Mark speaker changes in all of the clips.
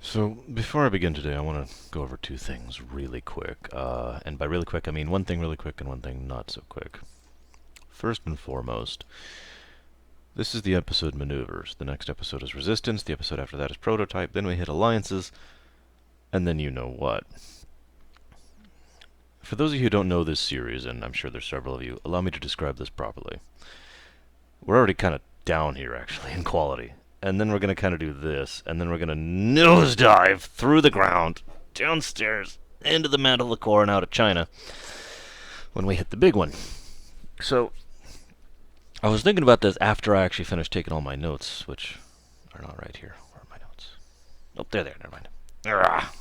Speaker 1: So, before I begin today, I want to go over two things really quick. And by really quick, I mean one thing really quick and one thing not so quick. First and foremost, this is the episode Maneuvers. The next episode is Resistance, the episode after that is Prototype, then we hit Alliances, and then you know what. For those of you who don't know this series, and I'm sure there's several of you, allow me to describe this properly. We're already kind of down here, actually, in quality. And then we're going to kind of do this, and then we're going to nosedive through the ground, downstairs, into the mantle of the core, and out of China, when we hit the big one. So, I was thinking about this after I actually finished taking all my notes, which are not right here. Where are my notes? Oh, they're there, never mind. Arrgh.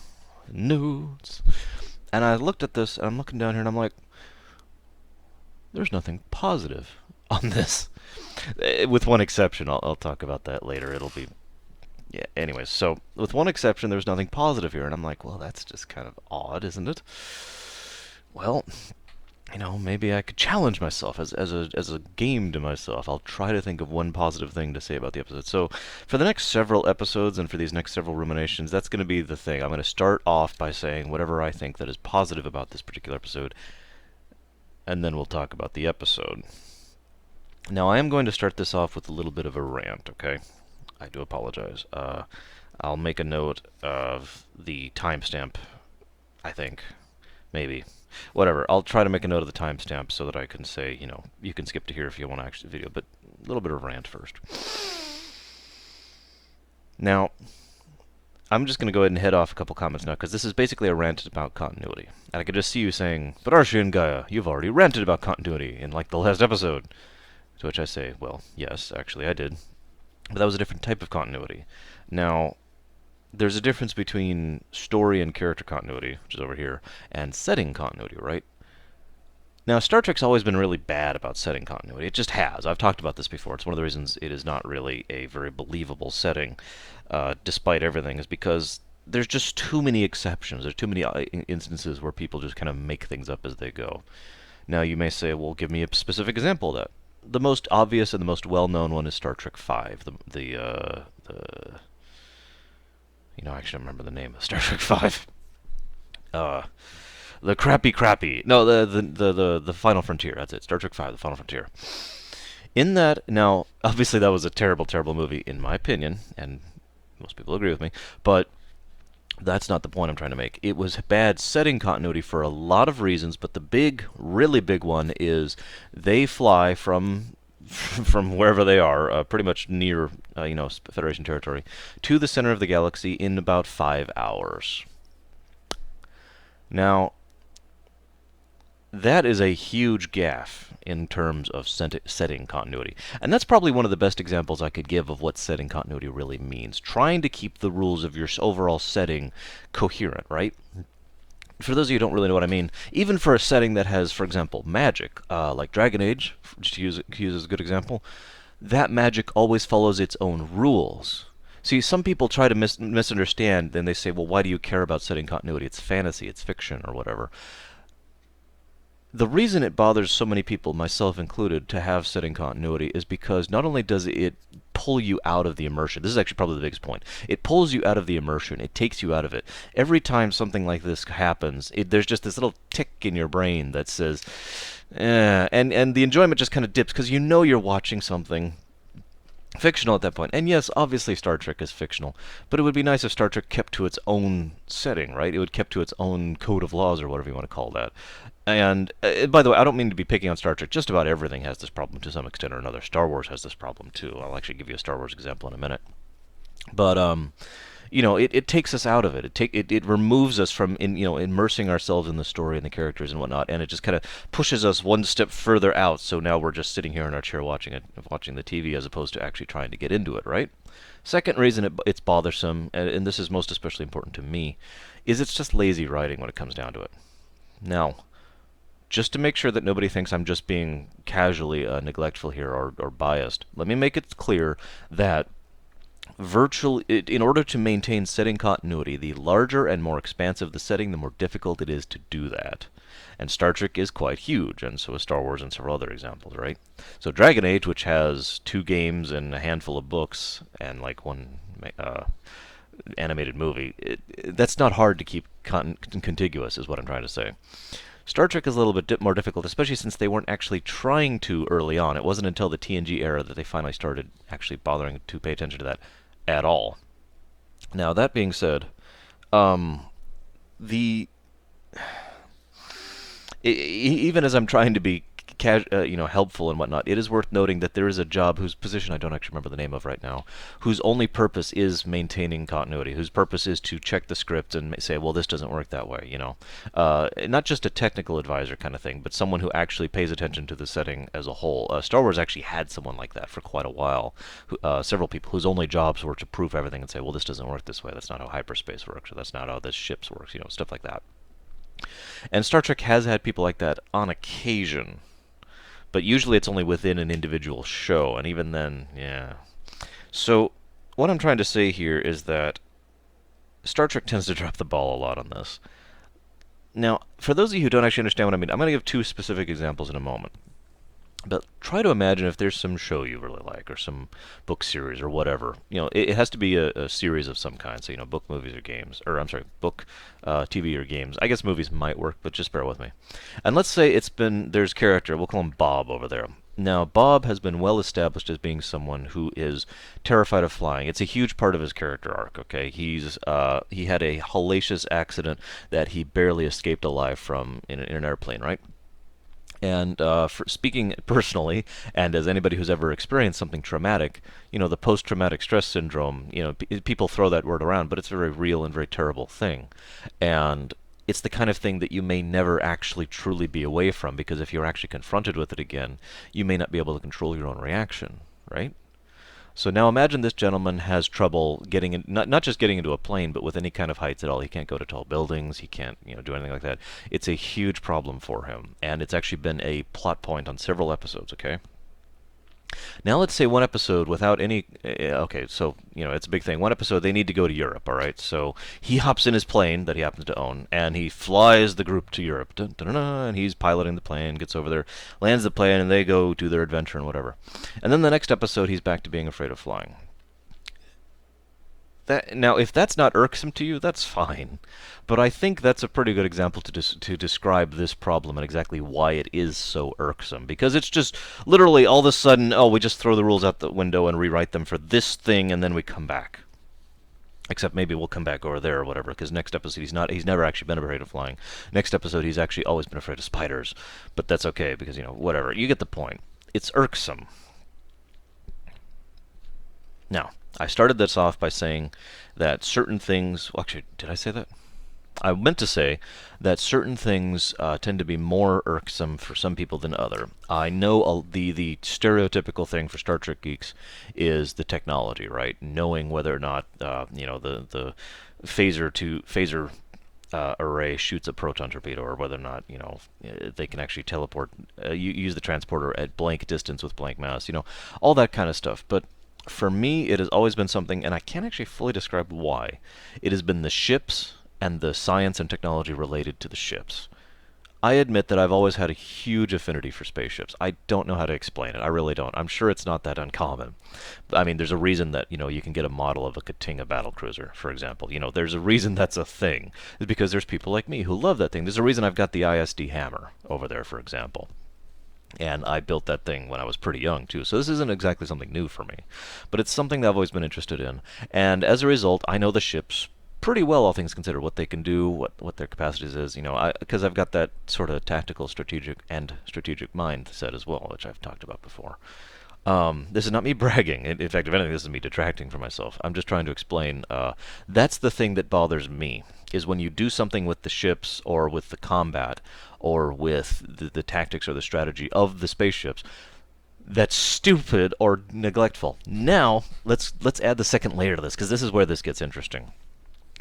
Speaker 1: Notes. And I looked at this, and I'm looking down here, and I'm like, there's nothing positive on this. With one exception. I'll talk about that later. It'll be... Yeah, anyways, so, with one exception, there's nothing positive here, and I'm like, well, that's just kind of odd, isn't it? Well, you know, maybe I could challenge myself as a game to myself. I'll try to think of one positive thing to say about the episode. So, for the next several episodes and for these next several ruminations, that's going to be the thing. I'm going to start off by saying whatever I think that is positive about this particular episode, and then we'll talk about the episode. Now, I am going to start this off with a little bit of a rant, okay? I do apologize. I'll make a note of the timestamp, I think. Maybe. Whatever. I'll try to make a note of the timestamp so that I can say, you know, you can skip to here if you want to actually video, but a little bit of rant first. Now, I'm just going to go ahead and head off a couple comments now, because this is basically a rant about continuity. And I can just see you saying, but Archie and Gaia, you've already ranted about continuity in, like, the last episode. To which I say, well, yes, actually I did. But that was a different type of continuity. Now, there's a difference between story and character continuity, which is over here, and setting continuity, right? Now, Star Trek's always been really bad about setting continuity. It just has. I've talked about this before. It's one of the reasons it is not really a very believable setting, despite everything, is because there's just too many exceptions. There's too many instances where people just kind of make things up as they go. Now, you may say, well, give me a specific example of that. The most obvious and the most well-known one is Star Trek V. You know, I actually don't remember the name of Star Trek V. The crappy. No, the Final Frontier. That's it. Star Trek V, the Final Frontier. In that, now, obviously that was a terrible, terrible movie, in my opinion, and most people agree with me, but that's not the point I'm trying to make. It was bad setting continuity for a lot of reasons, but the big, really big one is they fly from wherever they are, pretty much near, Federation territory, to the center of the galaxy in about 5 hours. Now, that is a huge gaffe in terms of setting continuity. And that's probably one of the best examples I could give of what setting continuity really means. Trying to keep the rules of your overall setting coherent, right? For those of you who don't really know what I mean, even for a setting that has, for example, magic, like Dragon Age, just to use as a good example, that magic always follows its own rules. See, some people try to misunderstand, then they say, well, why do you care about setting continuity? It's fantasy, it's fiction, or whatever. The reason it bothers so many people, myself included, to have setting continuity is because not only does it pull you out of the immersion, this is actually probably the biggest point, it pulls you out of the immersion, it takes you out of it. Every time something like this happens, there's just this little tick in your brain that says, and the enjoyment just kind of dips, because you know you're watching something fictional at that point. And yes, obviously Star Trek is fictional, but it would be nice if Star Trek kept to its own setting, right? It would kept to its own code of laws, or whatever you want to call that. And, by the way, I don't mean to be picking on Star Trek. Just about everything has this problem to some extent or another. Star Wars has this problem, too. I'll actually give you a Star Wars example in a minute. But, it takes us out of it. It removes us from, immersing ourselves in the story and the characters and whatnot, and it just kind of pushes us one step further out, so now we're just sitting here in our chair watching the TV as opposed to actually trying to get into it, right? Second reason it's bothersome, and this is most especially important to me, is it's just lazy writing when it comes down to it. Now, just to make sure that nobody thinks I'm just being casually neglectful here or biased, let me make it clear that in order to maintain setting continuity, the larger and more expansive the setting, the more difficult it is to do that. And Star Trek is quite huge, and so is Star Wars and several other examples, right? So Dragon Age, which has 2 games and a handful of books, and like one animated movie. That's not hard to keep contiguous, is what I'm trying to say. Star Trek is a little bit more difficult, especially since they weren't actually trying to early on. It wasn't until the TNG era that they finally started actually bothering to pay attention to that at all. Now, that being said, the even as I'm trying to be helpful and whatnot, it is worth noting that there is a job whose position I don't actually remember the name of right now, whose only purpose is maintaining continuity, whose purpose is to check the script and say, well, this doesn't work that way, not just a technical advisor kind of thing, but someone who actually pays attention to the setting as a whole. Star Wars actually had someone like that for quite a while, several people whose only jobs were to prove everything and say, well, this doesn't work this way, that's not how hyperspace works, or that's not how this ship works, stuff like that. And Star Trek has had people like that on occasion, but usually it's only within an individual show, and even then, yeah. So, what I'm trying to say here is that Star Trek tends to drop the ball a lot on this. Now, for those of you who don't actually understand what I mean, I'm going to give two specific examples in a moment. But try to imagine if there's some show you really like, or some book series, or whatever. It has to be a series of some kind. So, book, movies, or games. Or, I'm sorry, book, TV, or games. I guess movies might work, but just bear with me. And let's say there's character, we'll call him Bob over there. Now, Bob has been well established as being someone who is terrified of flying. It's a huge part of his character arc, okay? He had a hellacious accident that he barely escaped alive from in an airplane, right? And for speaking personally, and as anybody who's ever experienced something traumatic, the post-traumatic stress syndrome, people throw that word around, but it's a very real and very terrible thing. And it's the kind of thing that you may never actually truly be away from, because if you're actually confronted with it again, you may not be able to control your own reaction, right? So now imagine this gentleman has trouble getting in, not just getting into a plane, but with any kind of heights at all. He can't go to tall buildings. He can't, do anything like that. It's a huge problem for him, and it's actually been a plot point on several episodes, okay? Now let's say one episode without any, okay, so, it's a big thing. One episode, they need to go to Europe, all right? So he hops in his plane that he happens to own, and he flies the group to Europe. Dun, dun, dun, dun, and he's piloting the plane, gets over there, lands the plane, and they go do their adventure and whatever. And then the next episode, he's back to being afraid of flying. Now, if that's not irksome to you, that's fine. But I think that's a pretty good example to describe this problem and exactly why it is so irksome. Because it's just literally all of a sudden, oh, we just throw the rules out the window and rewrite them for this thing, and then we come back. Except maybe we'll come back over there or whatever, because next episode he's never actually been afraid of flying. Next episode he's actually always been afraid of spiders. But that's okay, because, whatever. You get the point. It's irksome. Now, I started this off by saying that certain things... Well, actually, did I say that? I meant to say that certain things tend to be more irksome for some people than other. I know the stereotypical thing for Star Trek geeks is the technology, right? Knowing whether or not the phaser array shoots a proton torpedo, or whether or not they can actually teleport, use the transporter at blank distance with blank mass, all that kind of stuff. But for me, it has always been something, and I can't actually fully describe why. It has been the ships and the science and technology related to the ships. I admit that I've always had a huge affinity for spaceships. I don't know how to explain it. I really don't. I'm sure it's not that uncommon. I mean, there's a reason that, you can get a model of a Katinga battlecruiser, for example. There's a reason that's a thing. It's because there's people like me who love that thing. There's a reason I've got the ISD hammer over there, for example. And I built that thing when I was pretty young, too. So this isn't exactly something new for me. But it's something that I've always been interested in. And as a result, I know the ships pretty well, all things considered, what they can do, what their capacities is, because I've got that sort of tactical, strategic mindset as well, which I've talked about before. This is not me bragging. In fact, if anything, this is me detracting from myself. I'm just trying to explain. That's the thing that bothers me, is when you do something with the ships, or with the combat, or with the tactics or the strategy of the spaceships, that's stupid or neglectful. Now, let's add the second layer to this, because this is where this gets interesting.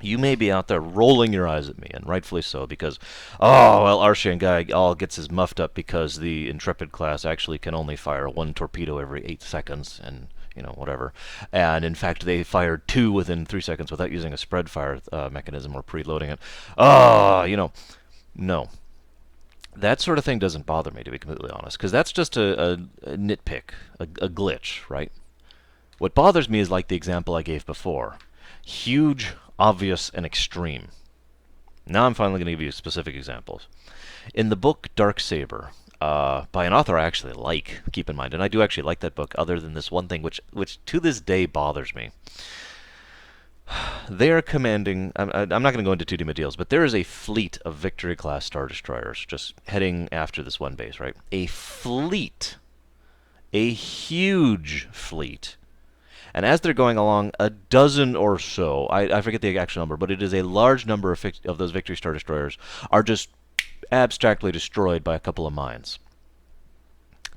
Speaker 1: You may be out there rolling your eyes at me, and rightfully so, because, oh, well, Arshian guy all gets his muffed up because the Intrepid class actually can only fire one torpedo every 8 seconds, and, whatever. And, in fact, they fired 2 within 3 seconds without using a spread fire mechanism or preloading it. No. That sort of thing doesn't bother me, to be completely honest, because that's just a nitpick, a glitch, right? What bothers me is like the example I gave before. Huge, obvious, and extreme. Now I'm finally going to give you specific examples. In the book Dark Saber, by an author I actually like, keep in mind, and I do actually like that book, other than this one thing which to this day bothers me. They are commanding, I'm not going to go into too deep details, but there is a fleet of Victory-class Star Destroyers just heading after this one base, right? A fleet. A huge fleet. And as they're going along, a dozen or so, I forget the actual number, but it is a large number of those Victory Star Destroyers are just abstractly destroyed by a couple of mines.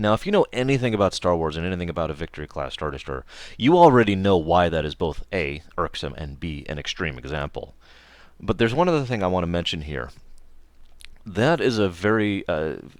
Speaker 1: Now, if you know anything about Star Wars and anything about a Victory-class Star Destroyer, you already know why that is both A, irksome, and B, an extreme example. But there's one other thing I want to mention here. That is a very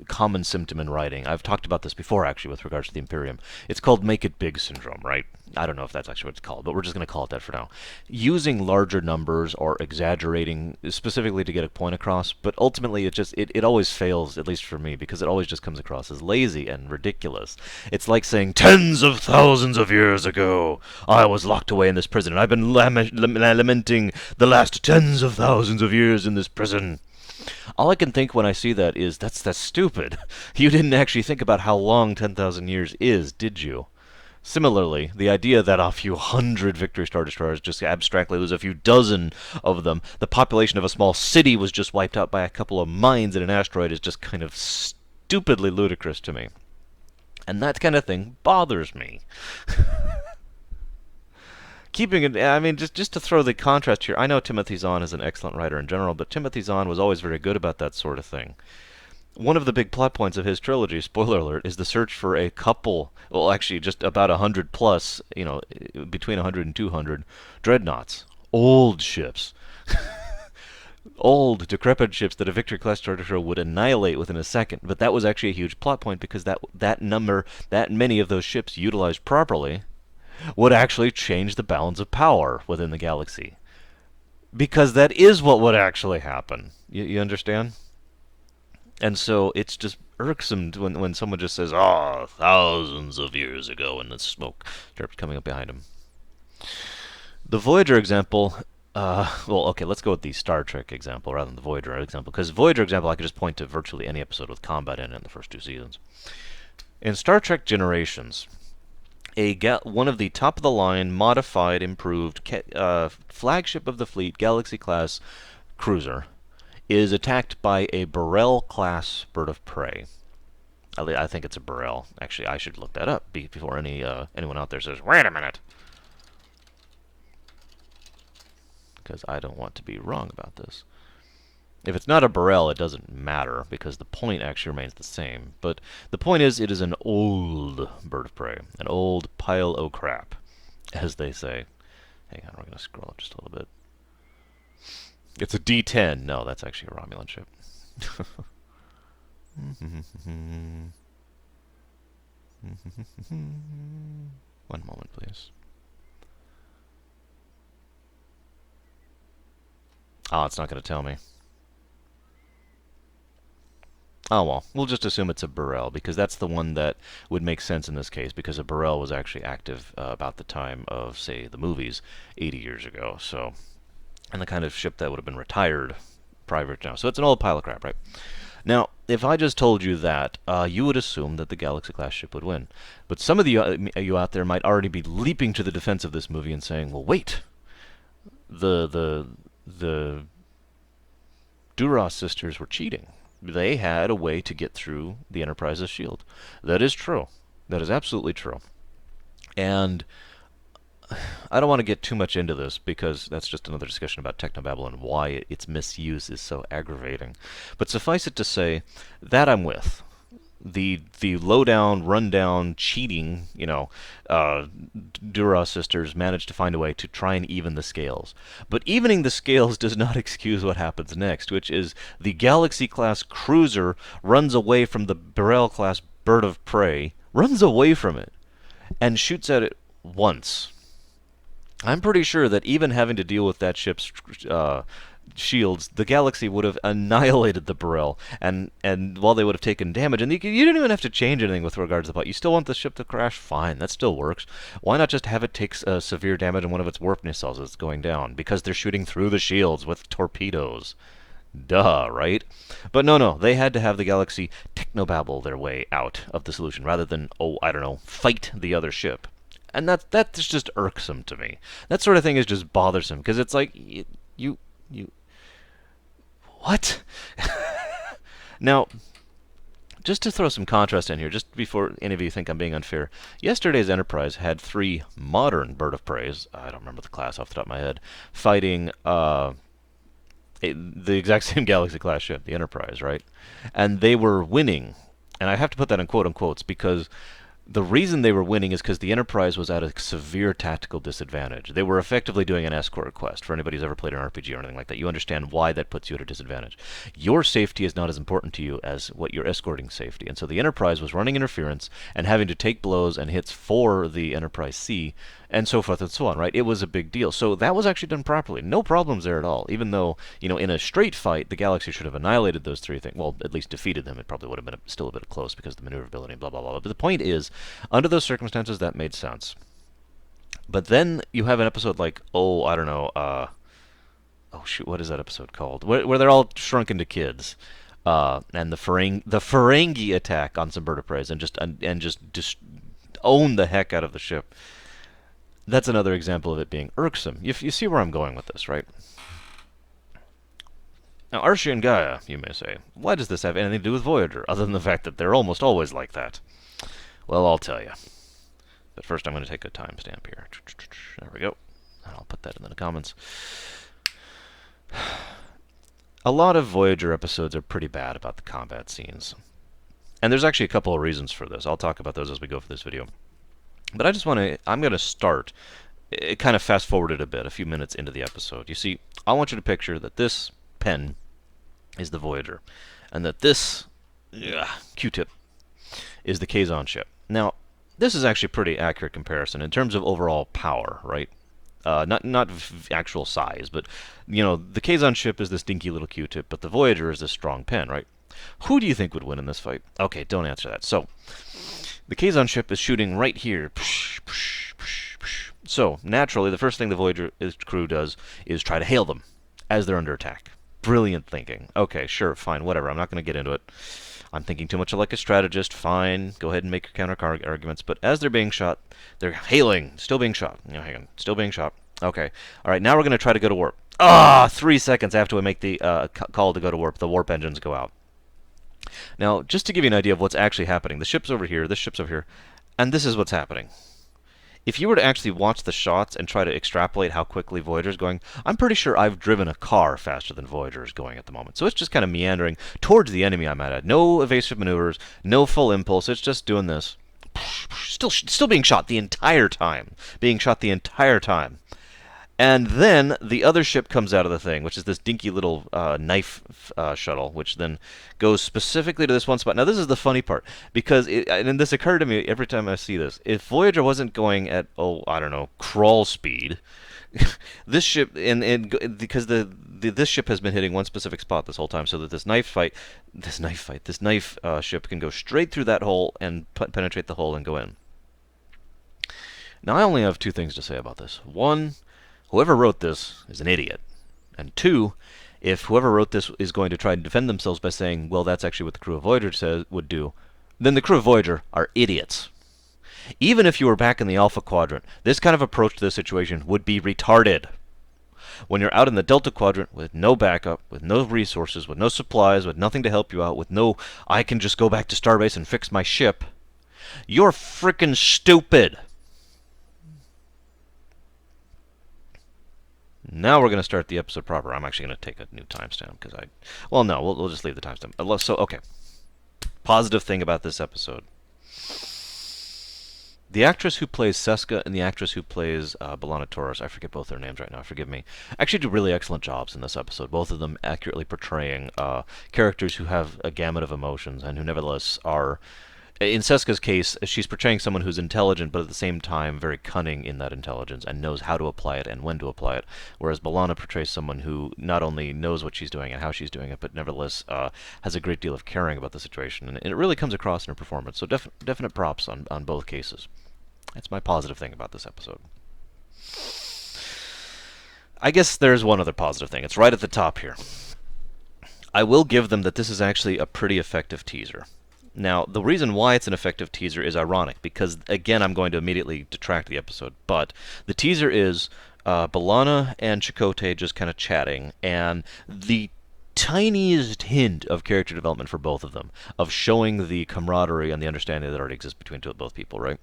Speaker 1: common symptom in writing. I've talked about this before, actually, with regards to the Imperium. It's called Make It Big syndrome, right? I don't know if that's actually what it's called, but we're just going to call it that for now. Using larger numbers or exaggerating specifically to get a point across, but ultimately it always fails, at least for me, because it always just comes across as lazy and ridiculous. It's like saying, tens of thousands of years ago, I was locked away in this prison, and I've been lamenting the last tens of thousands of years in this prison. All I can think when I see that is, that's stupid. You didn't actually think about how long 10,000 years is, did you? Similarly, the idea that a few hundred Victory Star Destroyers, just abstractly, there's a few dozen of them, the population of a small city was just wiped out by a couple of mines in an asteroid is just kind of stupidly ludicrous to me. And that kind of thing bothers me. Keeping it, I mean, just to throw the contrast here, I know Timothy Zahn is an excellent writer in general, but Timothy Zahn was always very good about that sort of thing. One of the big plot points of his trilogy, spoiler alert, is the search for a couple, well, actually just about 100 plus, between 100 and 200 dreadnoughts. Old ships. Old, decrepit ships that a Victory-class Star Destroyer would annihilate within a second. But that was actually a huge plot point because that many of those ships utilized properly would actually change the balance of power within the galaxy. Because that is what would actually happen. You understand? And so it's just irksome when someone just says, "Oh, thousands of years ago," and the smoke starts coming up behind him. The Voyager example, well, okay, let's go with the Star Trek example rather than the Voyager example, because Voyager example I could just point to virtually any episode with combat in it in the first two seasons. In Star Trek Generations, one of the top-of-the-line, modified, improved flagship of the fleet, Galaxy-class cruiser, is attacked by a Burrell-class bird of prey. I think it's a Burrell. Actually, I should look that up before anyone out there says, "Wait a minute," because I don't want to be wrong about this. If it's not a Burrell, it doesn't matter, because the point actually remains the same. But the point is, it is an old bird of prey. An old pile o' crap, as they say. Hang on, we're going to scroll up just a little bit. It's a D-10. No, that's actually a Romulan ship. One moment, please. Oh, it's not going to tell me. Oh, well, we'll just assume it's a Burrell, because that's the one that would make sense in this case, because a Burrell was actually active about the time of, say, the movies 80 years ago, so, and the kind of ship that would have been retired prior to now. So it's an old pile of crap, right? Now, if I just told you that, you would assume that the Galaxy-class ship would win. But some of you out there might already be leaping to the defense of this movie and saying, well, wait, the Duras sisters were cheating. They had a way to get through the Enterprise's shield. That is true. That is absolutely true. And I don't want to get too much into this, because that's just another discussion about Technobabble and why its misuse is so aggravating. But suffice it to say, that I'm with. The low-down, run-down, cheating, Duras sisters managed to find a way to try and even the scales. But evening the scales does not excuse what happens next, which is the Galaxy-class cruiser runs away from the Burrell-class bird of prey, runs away from it, and shoots at it once. I'm pretty sure that even having to deal with that ship's shields, the Galaxy would have annihilated the Burrell, and while they would have taken damage, and you didn't even have to change anything with regards to the plot. You still want the ship to crash? Fine, that still works. Why not just have it take severe damage on one of its warp nacelles as it's going down? Because they're shooting through the shields with torpedoes. Duh, right? But no, they had to have the Galaxy technobabble their way out of the solution, rather than, oh, I don't know, fight the other ship. And that's just irksome to me. That sort of thing is just bothersome, because it's like, you what? Now, just to throw some contrast in here, just before any of you think I'm being unfair, yesterday's Enterprise had 3 modern bird of preys, I don't remember the class off the top of my head, fighting the exact same Galaxy-class ship, the Enterprise, right? And they were winning. And I have to put that in quote-unquotes, because the reason they were winning is because the Enterprise was at a severe tactical disadvantage. They were effectively doing an escort quest. For anybody who's ever played an RPG or anything like that, you understand why that puts you at a disadvantage. Your safety is not as important to you as what you're escorting safety. And so the Enterprise was running interference and having to take blows and hits for the Enterprise C, and so forth and so on, right? It was a big deal. So that was actually done properly. No problems there at all. Even though, in a straight fight, the Galaxy should have annihilated those 3 things. Well, at least defeated them. It probably would have been still a bit close because of the maneuverability and blah, blah, blah. But the point is, under those circumstances, that made sense. But then you have an episode like, oh, I don't know, oh shoot, what is that episode called? Where they're all shrunk into kids. And the Ferengi attack on some bird of prey and just own the heck out of the ship. That's another example of it being irksome. You see where I'm going with this, right? Now, Archie and Gaia, you may say, why does this have anything to do with Voyager, other than the fact that they're almost always like that? Well, I'll tell you. But first I'm going to take a timestamp here. There we go. And I'll put that in the comments. A lot of Voyager episodes are pretty bad about the combat scenes. And there's actually a couple of reasons for this. I'll talk about those as we go for this video. But I'm going to start, kind of fast forwarded a few minutes into the episode. You see, I want you to picture that this pen is the Voyager, and that this Q-tip is the Kazon ship. Now, this is actually a pretty accurate comparison in terms of overall power, right? Not actual size, but, the Kazon ship is this dinky little Q-tip, but the Voyager is this strong pen, right? Who do you think would win in this fight? Okay, don't answer that. So, the Kazon ship is shooting right here. So, naturally, the first thing the Voyager crew does is try to hail them as they're under attack. Brilliant thinking. Okay, sure, fine, whatever. I'm not going to get into it. I'm thinking too much like a strategist. Fine, go ahead and make your counter arguments. But as they're being shot, they're hailing. Still being shot. Hang on. Still being shot. Okay. All right, now we're going to try to go to warp. 3 seconds after we make the call to go to warp, the warp engines go out. Now, just to give you an idea of what's actually happening, the ship's over here, this ship's over here, and this is what's happening. If you were to actually watch the shots and try to extrapolate how quickly Voyager's going, I'm pretty sure I've driven a car faster than Voyager is going at the moment. So it's just kind of meandering towards the enemy I'm at. No evasive maneuvers, no full impulse, it's just doing this. Still being shot the entire time. And then the other ship comes out of the thing, which is this dinky little knife shuttle, which then goes specifically to this one spot. Now, this is the funny part, because and this occurred to me every time I see this. If Voyager wasn't going at, I don't know, crawl speed, this ship, because this ship has been hitting one specific spot this whole time, so that this knife ship can go straight through that hole and penetrate the hole and go in. Now, I only have 2 things to say about this. 1, whoever wrote this is an idiot. And 2, if whoever wrote this is going to try and defend themselves by saying, well, that's actually what the crew of Voyager would do, then the crew of Voyager are idiots. Even if you were back in the Alpha Quadrant, this kind of approach to the situation would be retarded. When you're out in the Delta Quadrant with no backup, with no resources, with no supplies, with nothing to help you out, with no, I can just go back to Starbase and fix my ship, you're frickin' stupid. Now we're going to start the episode proper. I'm actually going to take a new timestamp because we'll just leave the timestamp. So, okay. Positive thing about this episode. The actress who plays Seska and the actress who plays B'Elanna Torres, I forget both their names right now, forgive me, actually do really excellent jobs in this episode, both of them accurately portraying characters who have a gamut of emotions and who nevertheless are In Seska's case, she's portraying someone who's intelligent, but at the same time very cunning in that intelligence and knows how to apply it and when to apply it. Whereas B'Elanna portrays someone who not only knows what she's doing and how she's doing it, but nevertheless has a great deal of caring about the situation. And it really comes across in her performance. So definite props on both cases. That's my positive thing about this episode. I guess there's one other positive thing. It's right at the top here. I will give them that this is actually a pretty effective teaser. Now, the reason why it's an effective teaser is ironic, because, again, I'm going to immediately detract the episode, but the teaser is B'Elanna and Chakotay just kind of chatting, and the tiniest hint of character development for both of them, of showing the camaraderie and the understanding that already exists between both people, right?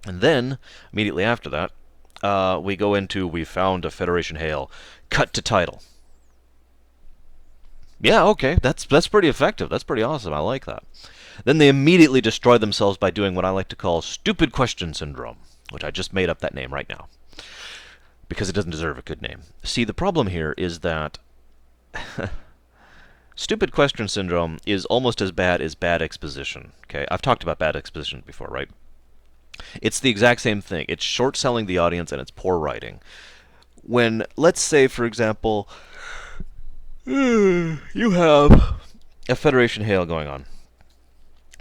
Speaker 1: And then, immediately after that, we go into, we found a Federation hail, cut to title. Yeah, okay, that's pretty effective. That's pretty awesome. I like that. Then they immediately destroy themselves by doing what I like to call stupid question syndrome, which I just made up that name right now, because it doesn't deserve a good name. See, the problem here is that stupid question syndrome is almost as bad as bad exposition. Okay, I've talked about bad exposition before, right? It's the exact same thing. It's short-selling the audience and it's poor writing. When, let's say, for example, you have a Federation hail going on.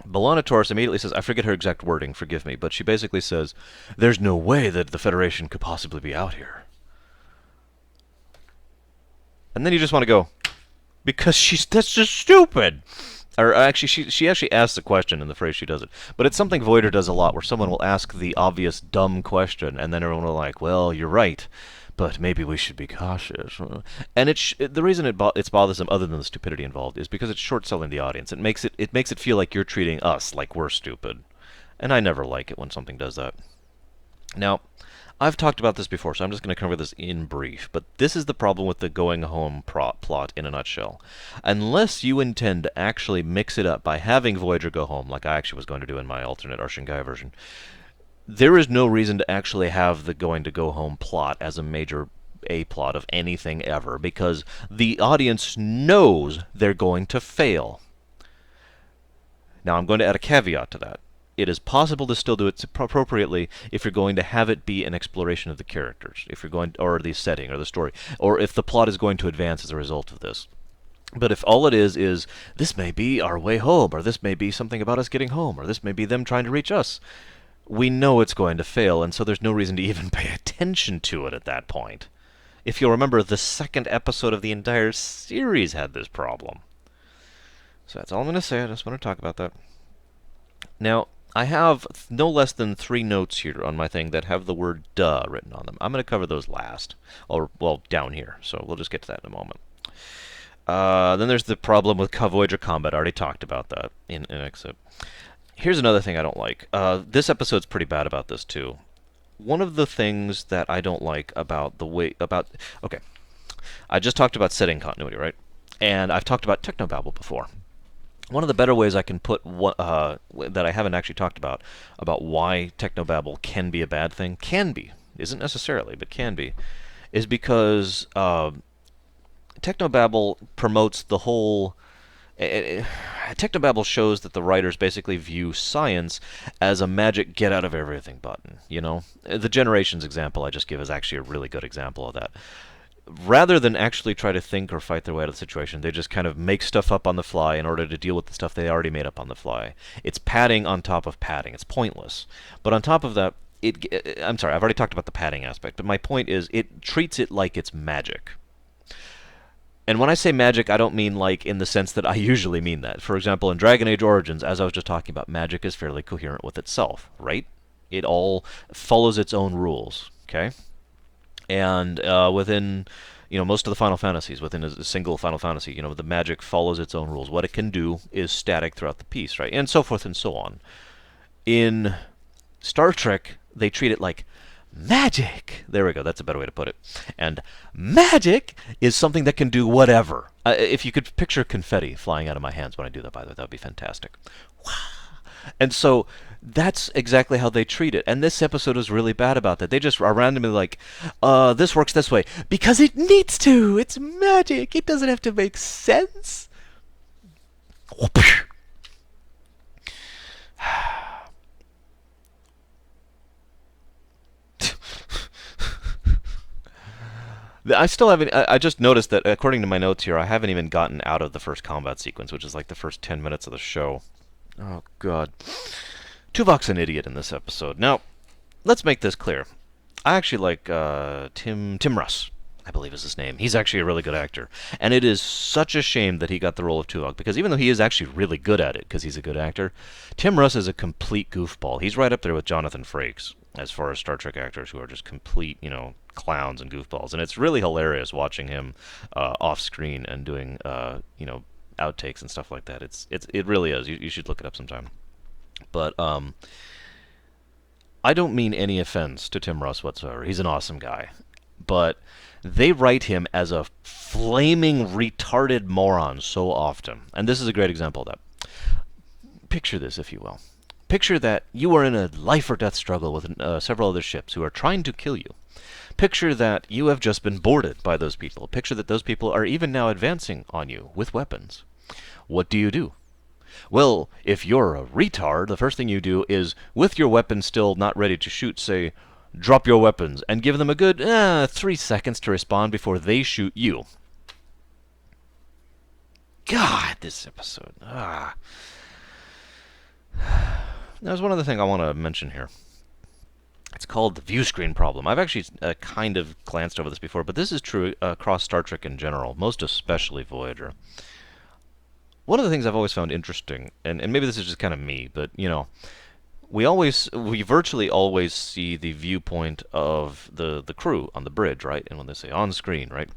Speaker 1: B'Elanna Torres immediately says, I forget her exact wording, forgive me, but she basically says, there's no way that the Federation could possibly be out here. And then you just want to go, because that's just stupid. Or actually, she actually asks the question in the phrase she does it. But it's something Voyager does a lot, where someone will ask the obvious dumb question, and then everyone will like, well, you're right, but maybe we should be cautious. And the reason it's bothersome, other than the stupidity involved, is because it's short-selling the audience. It makes it feel like you're treating us like we're stupid. And I never like it when something does that. Now, I've talked about this before, so I'm just going to cover this in brief, but this is the problem with the going home plot in a nutshell. Unless you intend to actually mix it up by having Voyager go home, like I actually was going to do in my alternate Arshingai version, there is no reason to actually have the going to go home plot as a major A-plot of anything ever, because the audience knows they're going to fail. Now, I'm going to add a caveat to that. It is possible to still do it appropriately if you're going to have it be an exploration of the characters, if you're going, or the setting or the story, or if the plot is going to advance as a result of this. But if all it is this may be our way home, or this may be something about us getting home, or this may be them trying to reach us, we know it's going to fail, and so there's no reason to even pay attention to it at that point. If you'll remember, the second episode of the entire series had this problem. So that's all I'm going to say. I just want to talk about that. Now, I have no less than 3 notes here on my thing that have the word duh written on them. I'm going to cover those last, or, well, down here, so we'll just get to that in a moment. Then there's the problem with Voyager combat. I already talked about that in Exit. Here's another thing I don't like. This episode's pretty bad about this, too. One of the things that I don't like about okay, I just talked about setting continuity, right? And I've talked about technobabble before. One of the better ways I can put that I haven't actually talked about why technobabble can be a bad thing, isn't necessarily, but can be, is because technobabble promotes the whole... Technobabble shows that the writers basically view science as a magic get-out-of-everything button, you know? The Generations example I just give is actually a really good example of that. Rather than actually try to think or fight their way out of the situation, they just kind of make stuff up on the fly in order to deal with the stuff they already made up on the fly. It's padding on top of padding. It's pointless. But on top of that, I'm sorry, I've already talked about the padding aspect, but my point is it treats it like it's magic. And when I say magic, I don't mean like in the sense that I usually mean that. For example, in Dragon Age Origins, as I was just talking about, magic is fairly coherent with itself, right? It all follows its own rules, okay? And within, most of the Final Fantasies, within a single Final Fantasy, the magic follows its own rules. What it can do is static throughout the piece, right? And so forth and so on. In Star Trek, they treat it like magic. There we go. That's a better way to put it. And magic is something that can do whatever. If you could picture confetti flying out of my hands when I do that, by the way, that would be fantastic. And so that's exactly how they treat it. And this episode is really bad about that. They just are randomly like, this works this way. Because it needs to. It's magic. It doesn't have to make sense. I still haven't. I just noticed that according to my notes here, I haven't even gotten out of the first combat sequence, which is like the first 10 minutes of the show. Oh God, Tuvok's an idiot in this episode. Now, let's make this clear. I actually like Tim Russ, I believe is his name. He's actually a really good actor, and it is such a shame that he got the role of Tuvok because even though he is actually really good at it because he's a good actor, Tim Russ is a complete goofball. He's right up there with Jonathan Frakes as far as Star Trek actors who are just complete, clowns and goofballs, and it's really hilarious watching him off screen and doing, outtakes and stuff like that. It really is. You should look it up sometime. But I don't mean any offense to Tim Russ whatsoever. He's an awesome guy. But they write him as a flaming retarded moron so often. And this is a great example of that. Picture this, if you will. Picture that you are in a life or death struggle with several other ships who are trying to kill you. Picture that you have just been boarded by those people. Picture that those people are even now advancing on you with weapons. What do? Well, if you're a retard, the first thing you do is, with your weapon still not ready to shoot, say, drop your weapons, and give them a good 3 seconds to respond before they shoot you. God, this episode. There's one other thing I want to mention here. It's called the Viewscreen Problem. I've actually kind of glanced over this before, but this is true across Star Trek in general, most especially Voyager. One of the things I've always found interesting, and maybe this is just kind of me, but, we virtually always see the viewpoint of the crew on the bridge, right? And when they say on screen, right?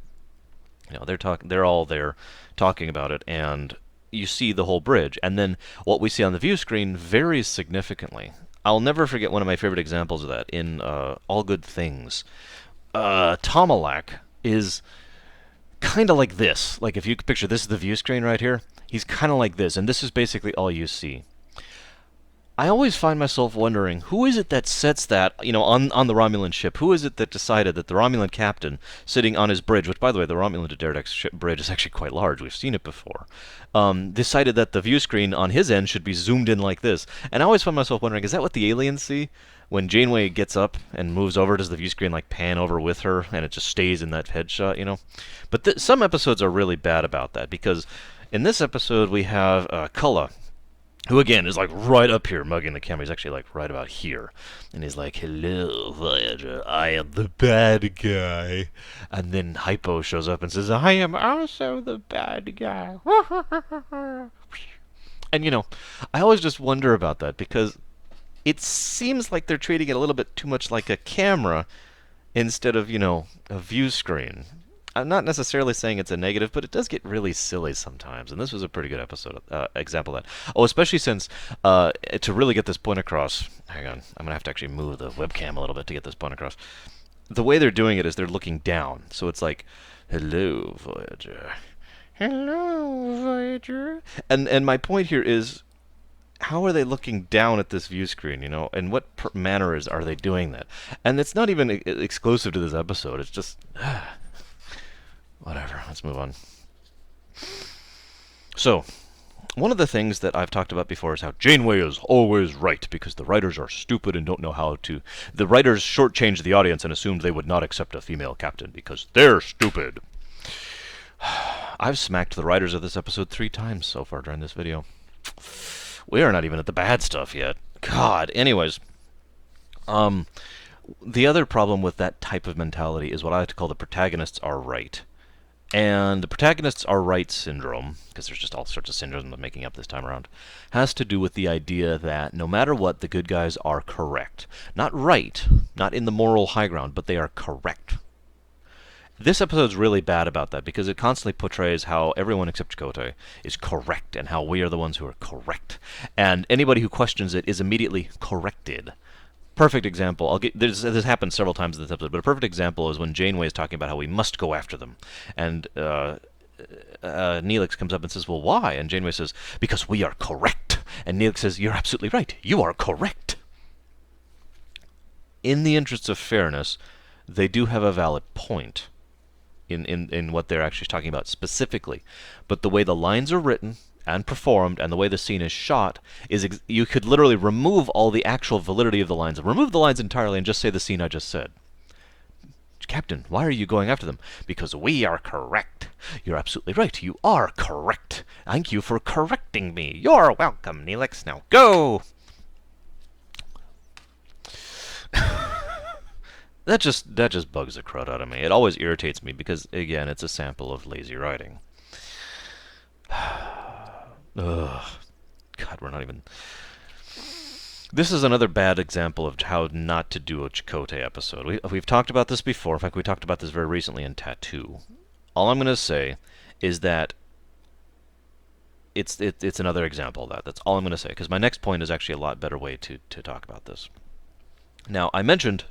Speaker 1: They're all there talking about it, and you see the whole bridge. And then what we see on the view screen varies significantly. I'll never forget one of my favorite examples of that in All Good Things. Tomalak is kind of like this. Like if you could picture this is the view screen right here, he's kind of like this, and this is basically all you see. I always find myself wondering, who is it that sets that, on the Romulan ship? Who is it that decided that the Romulan captain sitting on his bridge, which, by the way, the Romulan to Deredex ship bridge is actually quite large, we've seen it before, decided that the view screen on his end should be zoomed in like this. And I always find myself wondering, is that what the aliens see? When Janeway gets up and moves over, does the view screen like pan over with her, and it just stays in that headshot, But some episodes are really bad about that, because in this episode we have Cullen, who again is like right up here mugging the camera. He's actually like right about here. And he's like, "Hello, Voyager, I am the bad guy." And then Hypo shows up and says, "I am also the bad guy." And I always just wonder about that, because it seems like they're treating it a little bit too much like a camera instead of, a view screen. I'm not necessarily saying it's a negative, but it does get really silly sometimes, and this was a pretty good example of that. Oh, especially since, to really get this point across, hang on, I'm going to have to actually move the webcam a little bit to get this point across. The way they're doing it is they're looking down, so it's like, "Hello, Voyager. Hello, Voyager." And my point here is, how are they looking down at this view screen, and what manner are they doing that? And it's not even exclusive to this episode, it's just... Whatever, let's move on. So, one of the things that I've talked about before is how Janeway is always right, because the writers are stupid and don't know how to... The writers shortchanged the audience and assumed they would not accept a female captain, because they're stupid. I've smacked the writers of this episode 3 times so far during this video. We are not even at the bad stuff yet. God, anyways. The other problem with that type of mentality is what I like to call the protagonists are right. And the protagonists are right syndrome, because there's just all sorts of syndromes I'm making up this time around, has to do with the idea that no matter what, the good guys are correct. Not right, not in the moral high ground, but they are correct. This episode's really bad about that, because it constantly portrays how everyone except Chakotay is correct, and how we are the ones who are correct. And anybody who questions it is immediately corrected. Perfect example. This happened several times in this episode, but a perfect example is when Janeway is talking about how we must go after them, and Neelix comes up and says, "Well, why?" And Janeway says, "Because we are correct." And Neelix says, "You're absolutely right. You are correct." In the interests of fairness, they do have a valid point in what they're actually talking about specifically, but the way the lines are written and performed, and the way the scene is shot, is you could literally remove all the actual validity of the lines. Remove the lines entirely and just say the scene I just said. Captain, why are you going after them? Because we are correct. You're absolutely right. You are correct. Thank you for correcting me. You're welcome, Neelix. Now go! That just bugs the crud out of me. It always irritates me because, again, it's a sample of lazy writing. Ugh. God, we're not even... This is another bad example of how not to do a Chakotay episode. We've talked about this before. In fact, we talked about this very recently in Tattoo. All I'm going to say is that it's another example of that. That's all I'm going to say, because my next point is actually a lot better way to talk about this. Now, I mentioned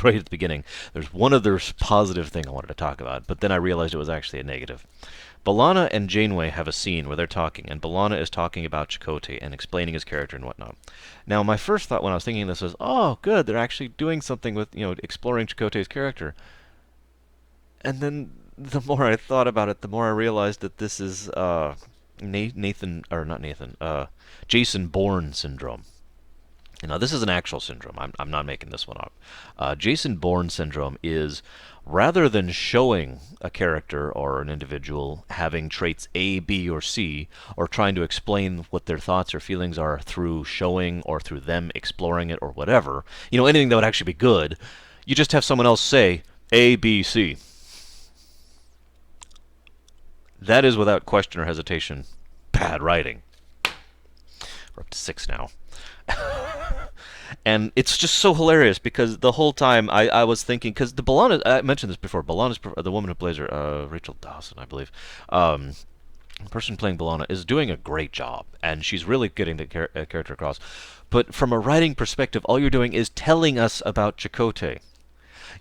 Speaker 1: right at the beginning, there's one other positive thing I wanted to talk about, but then I realized it was actually a negative. B'Elanna and Janeway have a scene where they're talking, and B'Elanna is talking about Chakotay and explaining his character and whatnot. Now, my first thought when I was thinking this was, oh, good, they're actually doing something with, exploring Chakotay's character. And then the more I thought about it, the more I realized that this is Jason Bourne syndrome. Now, this is an actual syndrome. I'm not making this one up. Jason Bourne syndrome is, rather than showing a character or an individual having traits A, B, or C, or trying to explain what their thoughts or feelings are through showing or through them exploring it or whatever, anything that would actually be good, you just have someone else say A, B, C. That is, without question or hesitation, bad writing. We're up to 6 now. And it's just so hilarious because the whole time I was thinking, because the B'Elanna, I mentioned this before, B'Elanna's the woman who plays her, Rachel Dawson, I believe, the person playing B'Elanna is doing a great job, and she's really getting the character across. But from a writing perspective, all you're doing is telling us about Chakotay.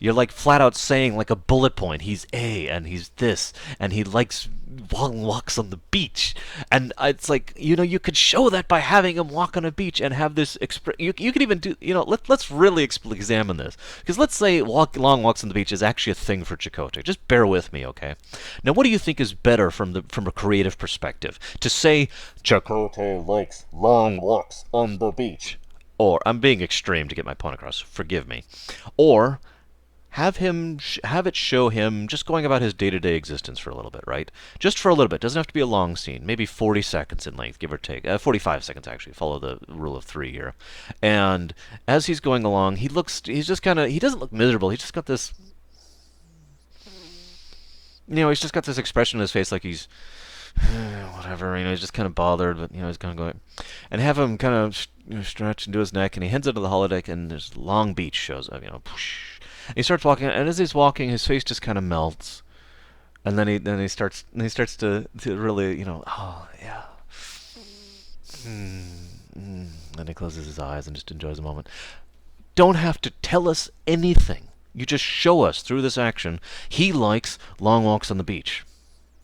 Speaker 1: You're like flat out saying, like a bullet point, he's A, and he's this, and he likes long walks on the beach. And it's like, you could show that by having him walk on a beach and have this you could even do, let's really examine this. Because let's say long walks on the beach is actually a thing for Chakotay. Just bear with me, okay? Now, what do you think is better from a creative perspective? To say, Chakotay likes long walks on the beach. Or, I'm being extreme to get my point across, forgive me. Or... have it show him just going about his day-to-day existence for a little bit, right? Just for a little bit. Doesn't have to be a long scene. Maybe 40 seconds in length, give or take. 45 seconds, actually. Follow the rule of 3 here. And as he's going along, he doesn't look miserable. He's just got this, he's just got this expression on his face like he's, whatever, he's just kind of bothered, but, he's kind of going, and have him kind of stretch into his neck, and he heads into the holodeck, and this Long Beach shows up, whoosh. And he starts walking, and as he's walking, his face just kind of melts, and then he starts to really, oh yeah, then he closes his eyes and just enjoys the moment. Don't have to tell us anything. You just show us through this action he likes long walks on the beach.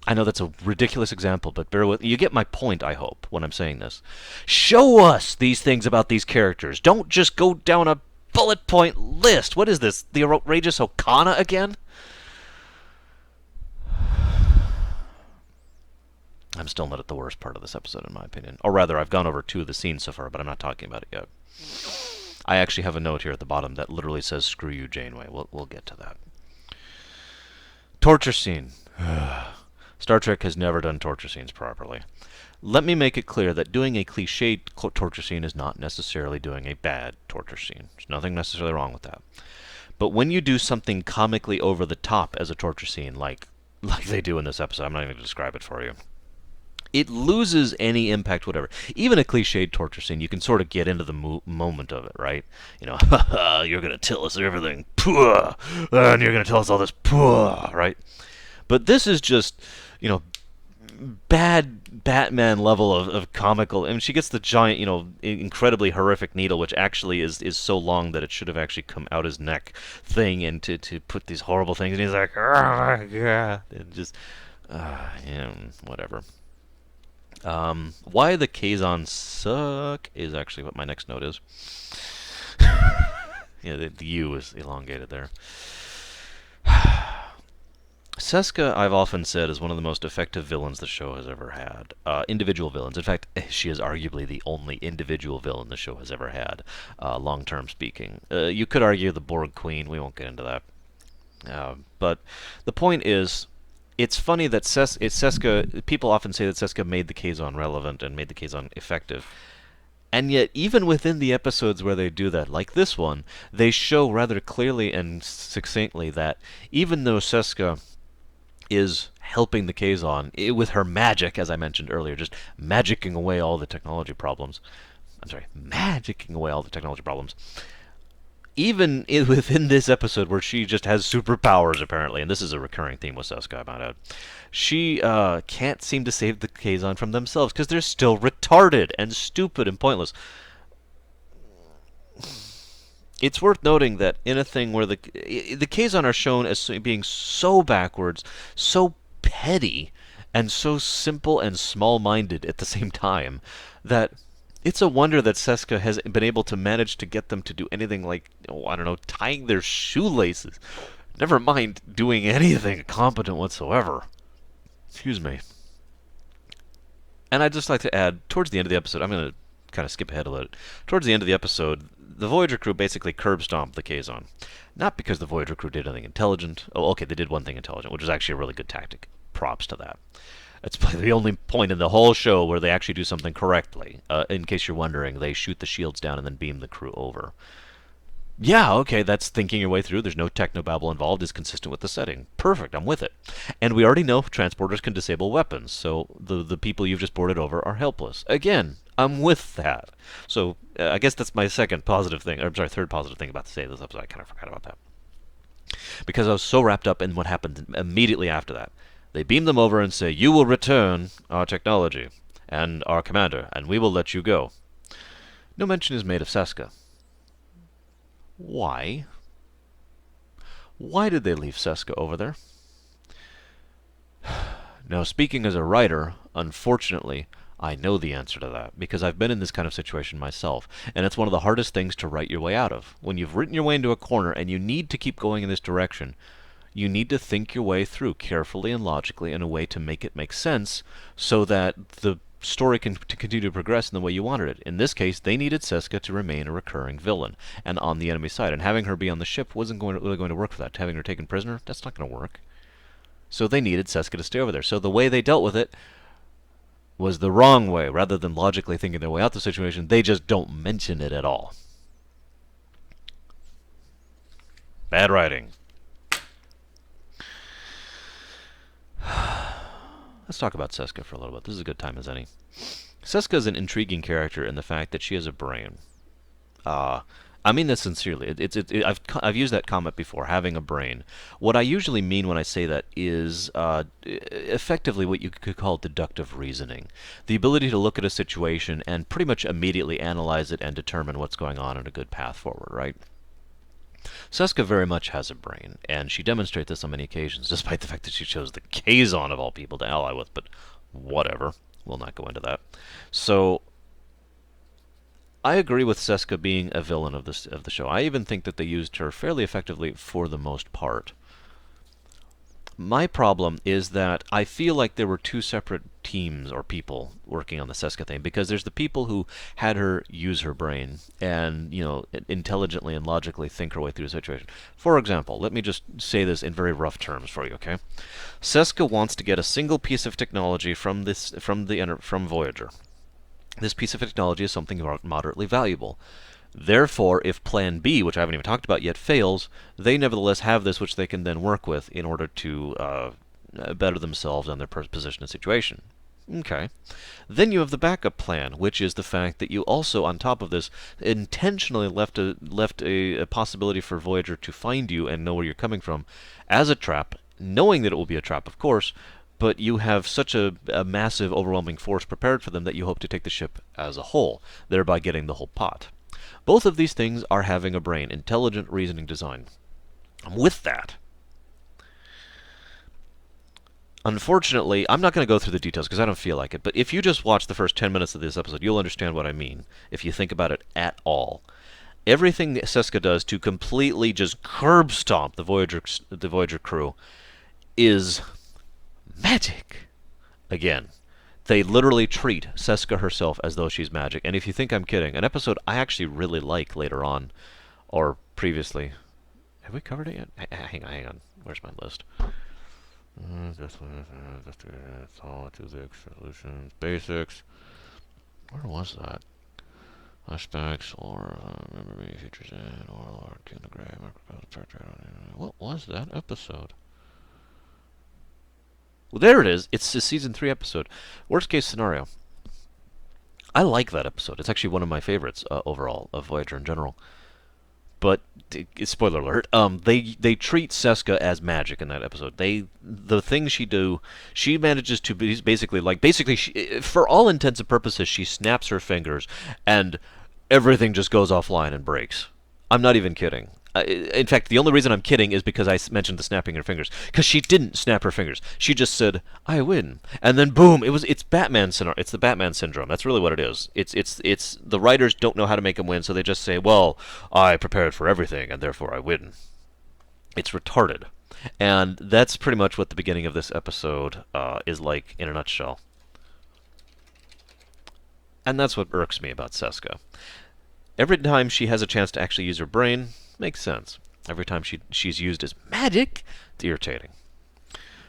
Speaker 1: I know that's a ridiculous example, but bear with. You get my point, I hope, when I'm saying this. Show us these things about these characters. Don't just go down a bullet point list. What is this? The outrageous Okana again? I'm still not at the worst part of this episode, in my opinion. Or rather, I've gone over 2 of the scenes so far, but I'm not talking about it yet. I actually have a note here at the bottom that literally says, "Screw you, Janeway." We'll get to that. Torture scene. Star Trek has never done torture scenes properly. Let me make it clear that doing a cliched torture scene is not necessarily doing a bad torture scene. There's nothing necessarily wrong with that. But when you do something comically over the top as a torture scene, like they do in this episode, I'm not even going to describe it for you, it loses any impact, whatever. Even a cliched torture scene, you can sort of get into the moment of it, right? You're going to tell us everything, and you're going to tell us all this, right? But this is just, bad Batman level of comical. I mean, she gets the giant, incredibly horrific needle, which actually is so long that it should have actually come out his neck thing, and to put these horrible things, and he's like, oh my god, and just, whatever. Why the Kazon suck is actually what my next note is. The U is elongated there. Seska, I've often said, is one of the most effective villains the show has ever had. Individual villains. In fact, she is arguably the only individual villain the show has ever had, long-term speaking. You could argue the Borg Queen. We won't get into that. But the point is, it's funny that Seska. People often say that Seska made the Kazon relevant and made the Kazon effective. And yet, even within the episodes where they do that, like this one, they show rather clearly and succinctly that even though Seska is helping the Kazon with her magic, as I mentioned earlier, just magicking away all the technology problems. I'm sorry, magicking away all the technology problems. Even within this episode where she just has superpowers, apparently, and this is a recurring theme with Seska, I might add, she can't seem to save the Kazon from themselves because they're still retarded and stupid and pointless. It's worth noting that in a thing where the Kazon are shown as being so backwards, so petty, and so simple and small-minded at the same time, that it's a wonder that Seska has been able to manage to get them to do anything like, oh, I don't know, tying their shoelaces. Never mind doing anything competent whatsoever. Excuse me. And I'd just like to add, towards the end of the episode, I'm going to kind of skip ahead a little. Towards the end of the episode, the Voyager crew basically curb stomped the Kazon. Not because the Voyager crew did anything intelligent. Oh, okay, they did one thing intelligent, which was actually a really good tactic. Props to that. It's the only point in the whole show where they actually do something correctly. In case you're wondering, they shoot the shields down and then beam the crew over. Yeah, okay, that's thinking your way through. There's no technobabble involved. Is consistent with the setting. Perfect, I'm with it. And we already know transporters can disable weapons, so the people you've just boarded over are helpless. Again, I'm with that. So I guess that's my second positive thing. I'm sorry, third positive thing about to say this episode. I kind of forgot about that because I was so wrapped up in what happened immediately after that. They beam them over and say, "You will return our technology and our commander, and we will let you go." No mention is made of Seska. Why? Why did they leave Seska over there? Now, speaking as a writer, unfortunately, I know the answer to that, because I've been in this kind of situation myself, and it's one of the hardest things to write your way out of. When you've written your way into a corner and you need to keep going in this direction, you need to think your way through carefully and logically in a way to make it make sense so that the story can continue to progress in the way you wanted it. In this case, they needed Seska to remain a recurring villain and on the enemy side, and having her be on the ship wasn't really going to work for that. Having her taken prisoner, that's not going to work. So they needed Seska to stay over there. So the way they dealt with it was the wrong way. Rather than logically thinking their way out of the situation, they just don't mention it at all. Bad writing. Let's talk about Seska for a little bit. This is a good time as any. Seska is an intriguing character in the fact that she has a brain. I mean this sincerely. I've used that comment before, having a brain. What I usually mean when I say that is effectively what you could call deductive reasoning. The ability to look at a situation and pretty much immediately analyze it and determine what's going on and a good path forward, right? Seska very much has a brain, and she demonstrates this on many occasions, despite the fact that she chose the Kazon of all people to ally with, but whatever. We'll not go into that. So, I agree with Seska being a villain of the show. I even think that they used her fairly effectively for the most part. My problem is that I feel like there were two separate teams or people working on the Seska thing, because there's the people who had her use her brain and, you know, intelligently and logically think her way through a situation. For example, let me just say this in very rough terms for you, okay? Seska wants to get a single piece of technology from Voyager. This piece of technology is something moderately valuable. Therefore, if Plan B, which I haven't even talked about yet, fails, they nevertheless have this which they can then work with in order to better themselves and their position and situation. Okay. Then you have the backup plan, which is the fact that you also, on top of this, intentionally left a possibility for Voyager to find you and know where you're coming from as a trap, knowing that it will be a trap, of course, but you have such a massive, overwhelming force prepared for them that you hope to take the ship as a whole, thereby getting the whole pot. Both of these things are having a brain, intelligent reasoning design. I'm with that. Unfortunately, I'm not going to go through the details because I don't feel like it, but if you just watch the first 10 minutes of this episode, you'll understand what I mean, if you think about it at all. Everything that Seska does to completely just curb stomp the Voyager crew is magic. Again, they literally treat Seska herself as though she's magic. And if you think I'm kidding, an episode I actually really like later on, or previously, Have we covered it yet? Hang on, hang on. Where's my list? Solid, physics, solutions, basics. Where was that? Aspects or memory features in or kilogram. What was that episode? Well, there it is. It's a season 3 episode. Worst case scenario. I like that episode. It's actually one of my favorites overall of Voyager in general. But spoiler alert, they treat Seska as magic in that episode. The things she manages to be basically for all intents and purposes, she snaps her fingers and everything just goes offline and breaks. I'm not even kidding. In fact, the only reason I'm kidding is because I mentioned the snapping her fingers. Because she didn't snap her fingers. She just said, "I win," and then boom! It's Batman syndrome. It's the Batman syndrome. That's really what it is. It's the writers don't know how to make him win, so they just say, "Well, I prepared for everything, and therefore I win." It's retarded, and that's pretty much what the beginning of this episode is like in a nutshell. And that's what irks me about Seska. Every time she has a chance to actually use her brain, makes sense. Every time she's used as magic, it's irritating.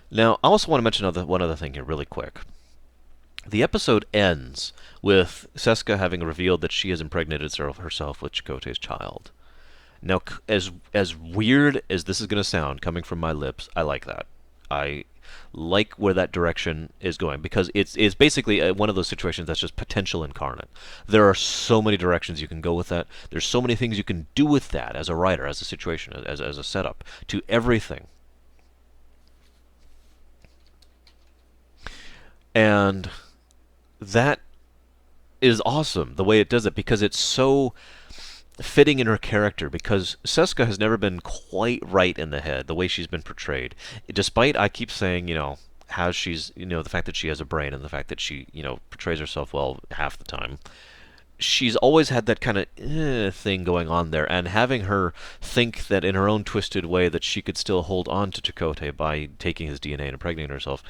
Speaker 1: Now, I also want to mention one other thing here really quick. The episode ends with Seska having revealed that she has impregnated herself with Chakotay's child. Now, as weird as this is going to sound coming from my lips, I like that. I like where that direction is going because it's basically one of those situations that's just potential incarnate. There are so many directions you can go with that. There's so many things you can do with that as a writer, as a situation, as a setup to everything. And that is awesome the way it does it because it's so fitting in her character because Seska has never been quite right in the head the way she's been portrayed. Despite I keep saying, how she's, the fact that she has a brain and the fact that she, portrays herself well half the time. She's always had that kind of thing going on there, and having her think that in her own twisted way that she could still hold on to Chakotay by taking his DNA and impregnating herself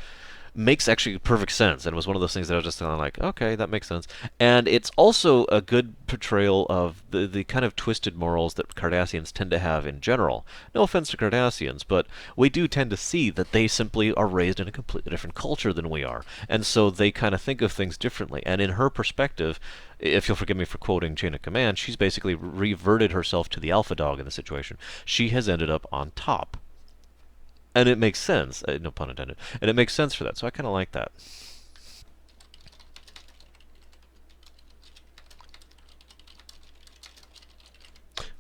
Speaker 1: makes actually perfect sense, and it was one of those things that I was just kind of like, okay, that makes sense. And it's also a good portrayal of the kind of twisted morals that Cardassians tend to have in general. No offense to Cardassians, but we do tend to see that they simply are raised in a completely different culture than we are, and so they kind of think of things differently. And in her perspective, if you'll forgive me for quoting Chain of Command, she's basically reverted herself to the alpha dog in the situation. She has ended up on top. And it makes sense, no pun intended, and it makes sense for that, so I kind of like that.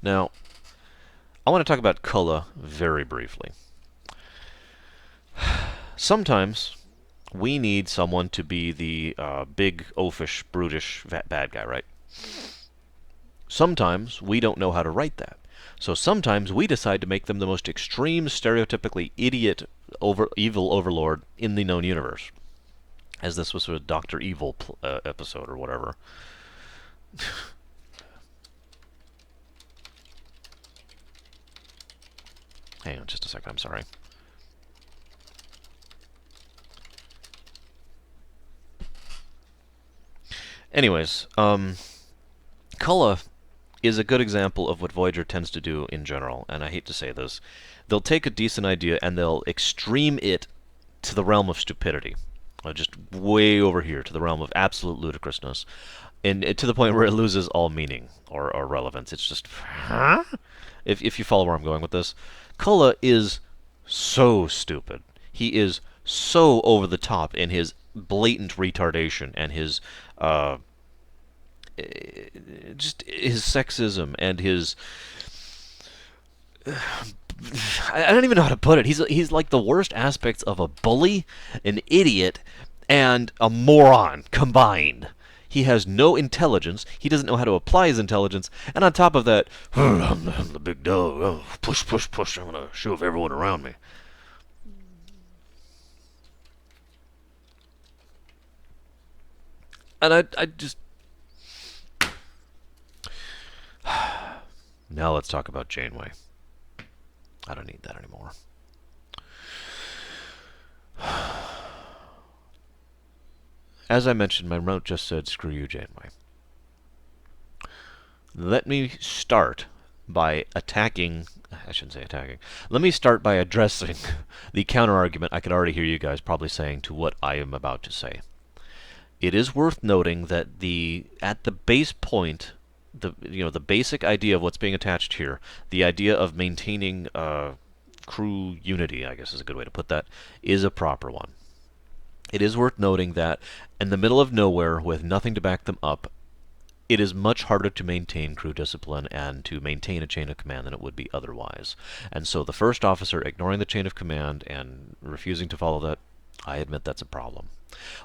Speaker 1: Now, I want to talk about Kulla very briefly. Sometimes we need someone to be the big, oafish, brutish, bad guy, right? Sometimes we don't know how to write that. So sometimes we decide to make them the most extreme, stereotypically idiot, evil overlord in the known universe. As this was a Dr. Evil episode or whatever. Hang on just a second, I'm sorry. Anyways, Kulla is a good example of what Voyager tends to do in general, and I hate to say this. They'll take a decent idea and they'll extreme it to the realm of stupidity. Just way over here, to the realm of absolute ludicrousness. And to the point where it loses all meaning or relevance. It's just, huh? If you follow where I'm going with this. Kulla is so stupid. He is so over the top in his blatant retardation and his just his sexism and his I don't even know how to put it. He's like the worst aspects of a bully, an idiot, and a moron combined. He has no intelligence. He doesn't know how to apply his intelligence. And on top of that, I'm the big dog. Oh, push, push, push. I'm going to shove everyone around me. And I just... Now let's talk about Janeway. I don't need that anymore. As I mentioned, my note just said, screw you, Janeway. Let me start by attacking. I shouldn't say attacking. Let me start by addressing the counter-argument I could already hear you guys probably saying to what I am about to say. It is worth noting that at the base point, the basic idea of what's being attached here, the idea of maintaining crew unity, I guess is a good way to put that, is a proper one. It is worth noting that in the middle of nowhere, with nothing to back them up, it is much harder to maintain crew discipline and to maintain a chain of command than it would be otherwise. And so the first officer ignoring the chain of command and refusing to follow that, I admit that's a problem.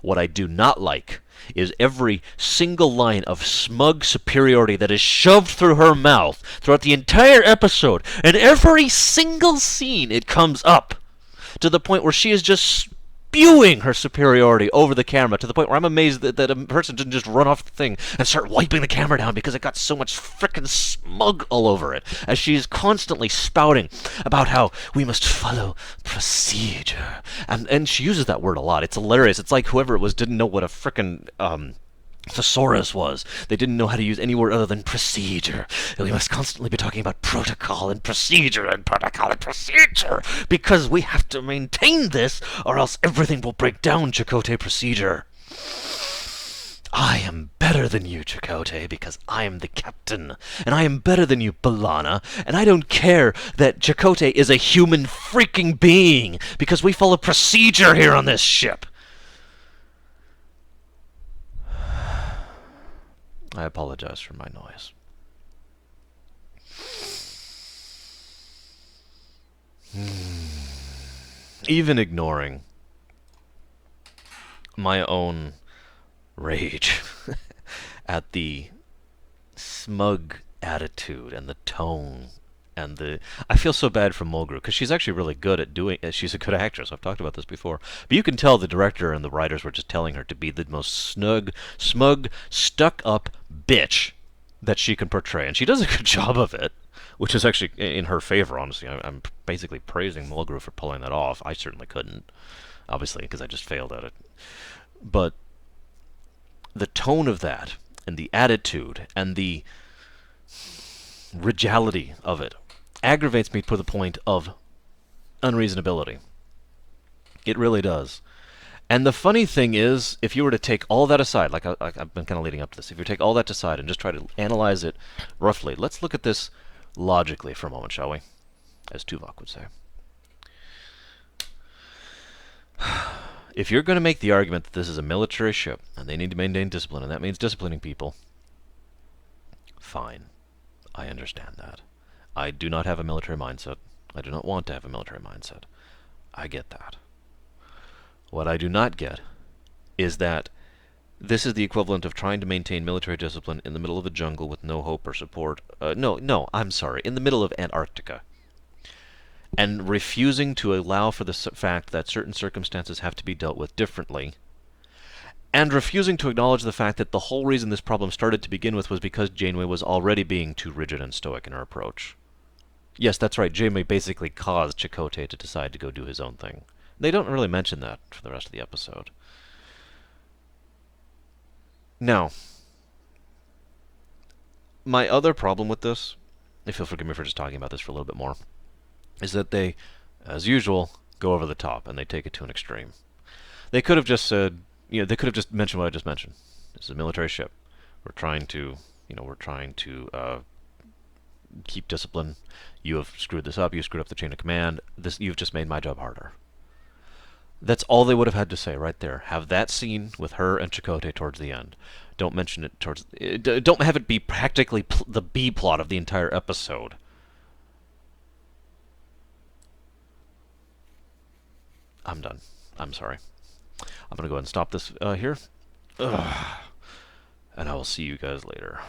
Speaker 1: What I do not like is every single line of smug superiority that is shoved through her mouth throughout the entire episode. In every single scene it comes up to the point where she is just spewing her superiority over the camera, to the point where I'm amazed that a person didn't just run off the thing and start wiping the camera down because it got so much frickin' smug all over it, as she is constantly spouting about how we must follow procedure. And she uses that word a lot. It's hilarious. It's like whoever it was didn't know what a frickin' thesaurus was. They didn't know how to use any word other than procedure. We must constantly be talking about protocol and procedure and protocol and procedure, because we have to maintain this or else everything will break down, Chakotay procedure. I am better than you, Chakotay, because I am the captain, and I am better than you, B'Elanna, and I don't care that Chakotay is a human freaking being, because we follow procedure here on this ship. I apologize for my noise. Even ignoring my own rage at the smug attitude and the tone and I feel so bad for Mulgrew, because she's actually really good at doing it. She's a good actress. I've talked about this before. But you can tell the director and the writers were just telling her to be the most smug, stuck-up bitch that she can portray. And she does a good job of it, which is actually in her favor, honestly. I'm basically praising Mulgrew for pulling that off. I certainly couldn't, obviously, because I just failed at it. But the tone of that, and the attitude, and the regality of it aggravates me to the point of unreasonability. It really does. And the funny thing is, if you were to take all that aside, like I've been kind of leading up to this, if you take all that aside and just try to analyze it roughly, let's look at this logically for a moment, shall we? As Tuvok would say. If you're going to make the argument that this is a military ship, and they need to maintain discipline, and that means disciplining people, fine. I understand that. I do not have a military mindset. I do not want to have a military mindset. I get that. What I do not get is that this is the equivalent of trying to maintain military discipline in the middle of a jungle with no hope or support. No, I'm sorry. In the middle of Antarctica. And refusing to allow for the fact that certain circumstances have to be dealt with differently. And refusing to acknowledge the fact that the whole reason this problem started to begin with was because Janeway was already being too rigid and stoic in her approach. Yes, that's right, Janeway basically caused Chakotay to decide to go do his own thing. They don't really mention that for the rest of the episode. Now, my other problem with this, if you'll forgive me for just talking about this for a little bit more, is that they, as usual, go over the top and they take it to an extreme. They could have just said, they could have just mentioned what I just mentioned. This is a military ship. We're trying to keep discipline. You have screwed this up. You screwed up the chain of command. You've just made my job harder. That's all they would have had to say right there. Have that scene with her and Chakotay towards the end. Don't mention it towards. Don't have it be practically the B plot of the entire episode. I'm done. I'm sorry. I'm going to go ahead and stop this here. And I will see you guys later.